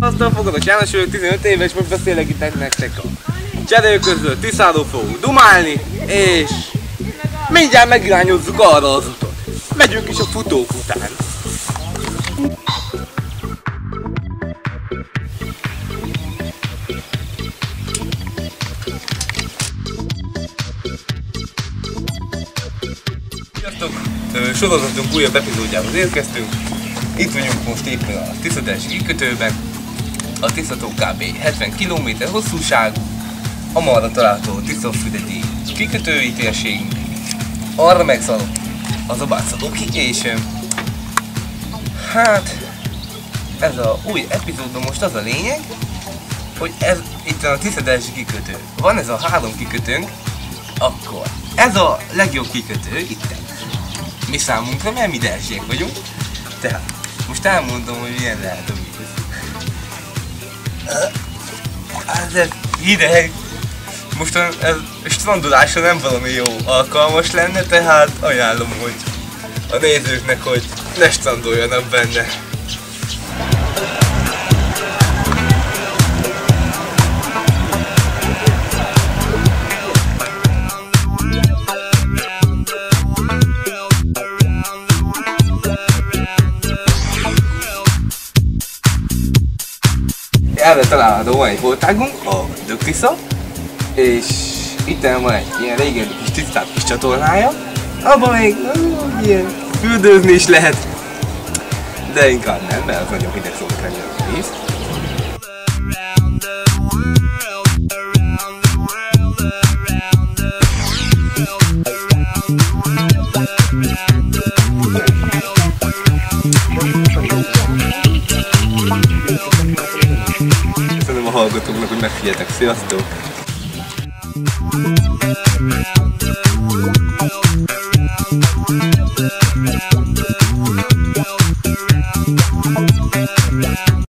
Aztán fogadok János vagyok, 15 éves, és most beszélek itt nektek a cserélők közül Tiszáról fogunk dumálni, és mindjárt megirányozzuk arra az utat. Megyünk is a futók után. Sziasztok! Sorozatunk újabb epizódjához érkeztünk. Itt vagyunk most éppen a Tiszadási kikötőben. A Tiszató kb. 70 km hosszúságú, a marra található Tiszafürdeti kikötői térségünk. Arra megszalott az Abátszadóki, és hát ez a új epizódban most az a lényeg, hogy ez itt a Tiszadási kikötő. Van ez a 3 kikötőnk, akkor ez a legjobb kikötő itt. Mi számunkra, mert mi delsiek vagyunk. Tehát most elmondom, hogy milyen lehet a víz. Ez hideg. Most ez strandolásra nem valami jó alkalmas lenne, tehát ajánlom, hogy a nézőknek, hogy ne strandoljanak benne. Erre található van egy voltágunk, a Döktisza, és itt van egy ilyen régen kis tisztább kis csatornája, abban még ilyen fürdőzni is lehet, de inkább nem, mert az nagyon hideg szokott lenni a víz. Köszönöm a hallgatóknak, hogy megfigyeltek. Sziasztok!